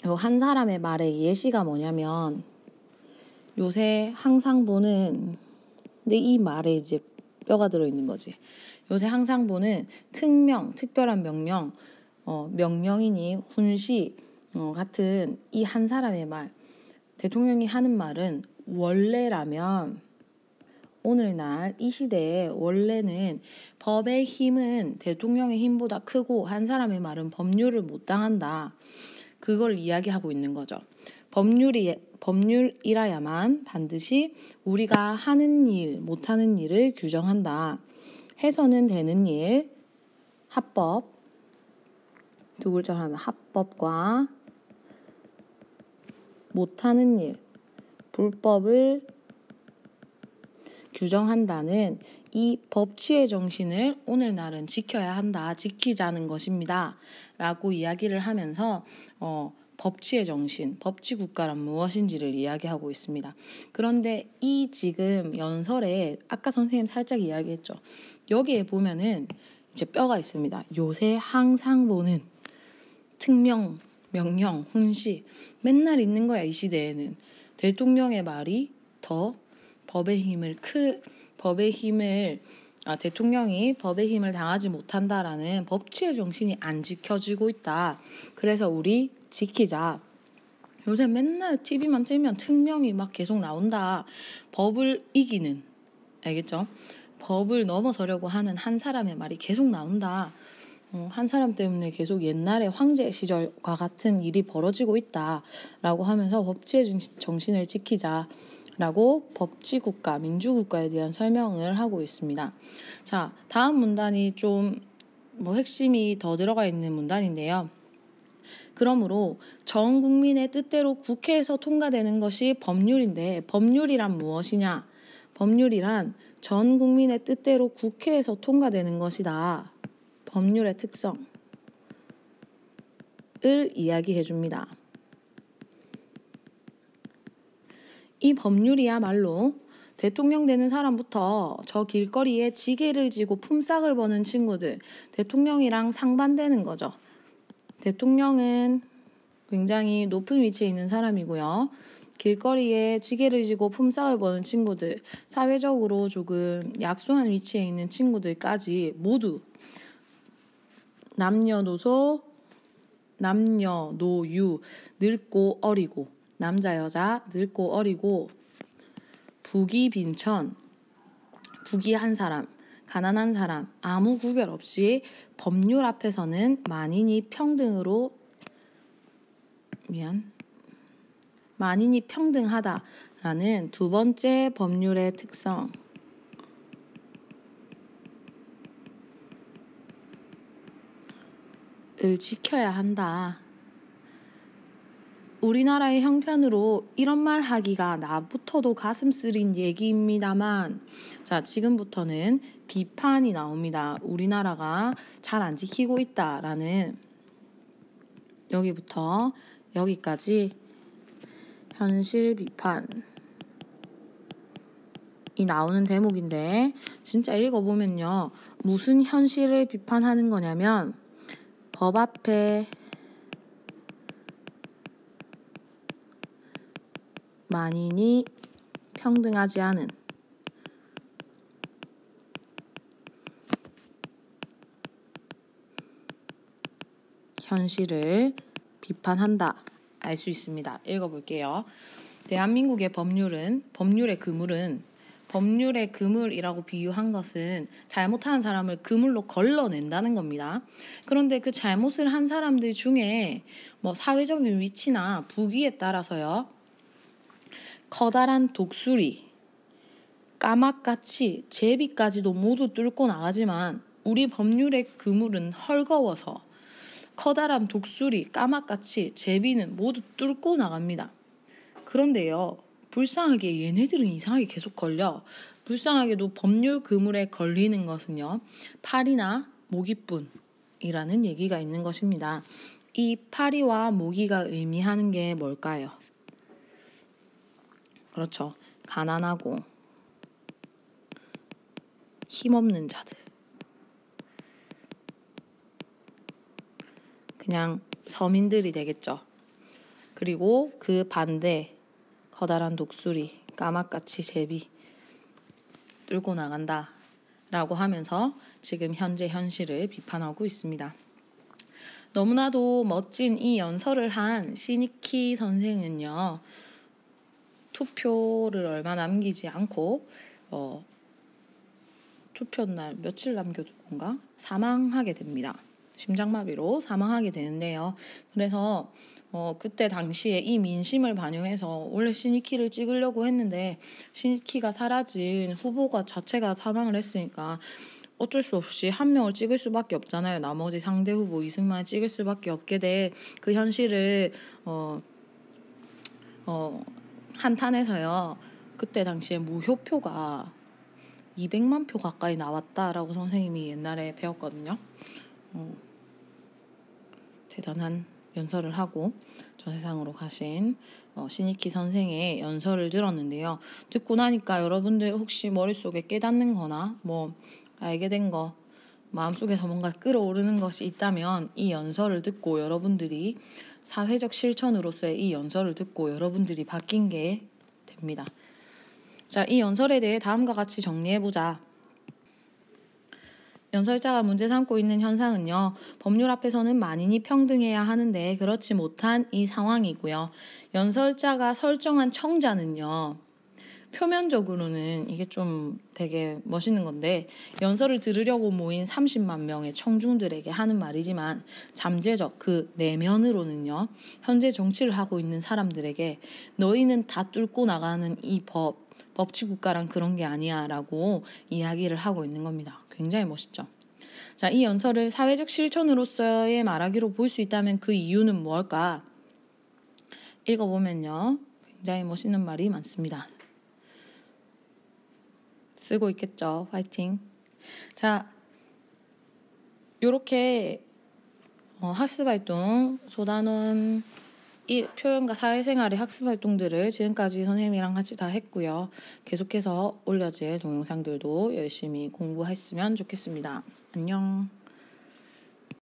요 한 사람의 말의 예시가 뭐냐면 요새 항상 보는 근데 이 말에 이제 뼈가 들어있는 거지. 요새 항상 보는 특명, 특별한 명령, 명령이니 훈시 같은 이 한 사람의 말, 대통령이 하는 말은 원래라면 오늘날 이 시대에 원래는 법의 힘은 대통령의 힘보다 크고 한 사람의 말은 법률을 못 당한다. 그걸 이야기하고 있는 거죠. 법률이라야만 반드시 우리가 하는 일, 못하는 일을 규정한다. 해서는 되는 일, 합법, 두 글자로 하면 합법과 못하는 일, 불법을 규정한다는 이 법치의 정신을 오늘날은 지켜야 한다, 지키자는 것입니다. 라고 이야기를 하면서 법치의 정신, 법치국가란 무엇인지를 이야기하고 있습니다. 그런데 이 지금 연설에 아까 선생님 살짝 이야기했죠. 여기에 보면은 이제 뼈가 있습니다. 요새 항상 보는 특명, 명령, 훈시 맨날 있는 거야. 이 시대에는 대통령의 말이 더 대통령이 법의 힘을 당하지 못한다라는 법치의 정신이 안 지켜지고 있다. 그래서 우리 지키자. 요새 맨날 TV만 틀면 특명이 막 계속 나온다. 법을 이기는, 알겠죠? 법을 넘어서려고 하는 한 사람의 말이 계속 나온다. 한 사람 때문에 계속 옛날에 황제 시절과 같은 일이 벌어지고 있다라고 하면서 법치의 정신을 지키자라고 법치국가, 민주국가에 대한 설명을 하고 있습니다. 자, 다음 문단이 좀 핵심이 더 들어가 있는 문단인데요. 그러므로 전 국민의 뜻대로 국회에서 통과되는 것이 법률인데 법률이란 무엇이냐? 법률이란 전 국민의 뜻대로 국회에서 통과되는 것이다. 법률의 특성을 이야기해 줍니다. 이 법률이야말로 대통령 되는 사람부터 저 길거리에 지게를 지고 품삯을 버는 친구들, 대통령이랑 상반되는 거죠. 대통령은 굉장히 높은 위치에 있는 사람이고요. 길거리에 지게를 지고 품삯을 버는 친구들, 사회적으로 조금 약소한 위치에 있는 친구들까지 모두 남녀노소, 남녀노유, 늙고 어리고, 남자 여자 늙고 어리고, 부귀빈천, 부귀한 사람, 가난한 사람 아무 구별 없이 법률 앞에서는 만인이 평등하다라는 두 번째 법률의 특성을 지켜야 한다. 우리나라의 형편으로 이런 말 하기가 나부터도 가슴 쓰린 얘기입니다만, 자, 지금부터는 비판이 나옵니다. 우리나라가 잘 안 지키고 있다라는, 여기부터 여기까지 현실 비판이 나오는 대목인데, 진짜 읽어보면요, 무슨 현실을 비판하는 거냐면 법 앞에 만인이 평등하지 않은 현실을 비판한다. 알 수 있습니다. 읽어볼게요. 대한민국의 법률의 그물이라고 비유한 것은 잘못한 사람을 그물로 걸러낸다는 겁니다. 그런데 그 잘못을 한 사람들 중에 사회적인 위치나 부귀에 따라서요, 커다란 독수리, 까마같이 제비까지도 모두 뚫고 나가지만 우리 법률의 그물은 헐거워서 커다란 독수리, 까마같이 제비는 모두 뚫고 나갑니다. 그런데요, 불쌍하게 얘네들은 이상하게 계속 걸려. 불쌍하게도 법률 그물에 걸리는 것은요, 파리나 모기뿐이라는 얘기가 있는 것입니다. 이 파리와 모기가 의미하는 게 뭘까요? 그렇죠. 가난하고 힘없는 자들. 그냥 서민들이 되겠죠. 그리고 그 반대 커다란 독수리, 까마까치 제비 뚫고 나간다 라고 하면서 지금 현재 현실을 비판하고 있습니다. 너무나도 멋진 이 연설을 한 시니키 선생은요, 투표를 얼마 남기지 않고 투표날 며칠 남겨두고인가 사망하게 됩니다. 심장마비로 사망하게 되는데요. 그래서 그때 당시에 이 민심을 반영해서 원래 시니키를 찍으려고 했는데 시니키가 사라진 후보가 자체가 사망을 했으니까 어쩔 수 없이 한 명을 찍을 수밖에 없잖아요. 나머지 상대 후보 이승만을 찍을 수밖에 없게 돼 그 현실을 한탄해서요. 그때 당시에 무효표가 200만 표 가까이 나왔다라고 선생님이 옛날에 배웠거든요. 대단한 연설을 하고 저 세상으로 가신 시니키 선생의 연설을 들었는데요. 듣고 나니까 여러분들 혹시 머릿속에 깨닫는 거나 뭐 알게 된 거, 마음속에서 뭔가 끌어오르는 것이 있다면 이 연설을 듣고 여러분들이 사회적 실천으로서의 이 연설을 듣고 여러분들이 바뀐 게 됩니다. 자, 이 연설에 대해 다음과 같이 정리해보자. 연설자가 문제 삼고 있는 현상은요, 법률 앞에서는 만인이 평등해야 하는데 그렇지 못한 이 상황이고요. 연설자가 설정한 청자는요, 표면적으로는 이게 좀 되게 멋있는 건데 연설을 들으려고 모인 30만 명의 청중들에게 하는 말이지만 잠재적 그 내면으로는요, 현재 정치를 하고 있는 사람들에게 너희는 다 뚫고 나가는 이 법치국가란 그런 게 아니야 라고 이야기를 하고 있는 겁니다. 굉장히 멋있죠. 자, 이 연설을 사회적 실천으로서의 말하기로 볼 수 있다면 그 이유는 무엇일까? 읽어보면요, 굉장히 멋있는 말이 많습니다. 쓰고 있겠죠. 화이팅. 자, 요렇게 학습활동, 소단원 표현과 사회생활의 학습활동들을 지금까지 선생님이랑 같이 다 했고요. 계속해서 올려질 동영상들도 열심히 공부했으면 좋겠습니다. 안녕.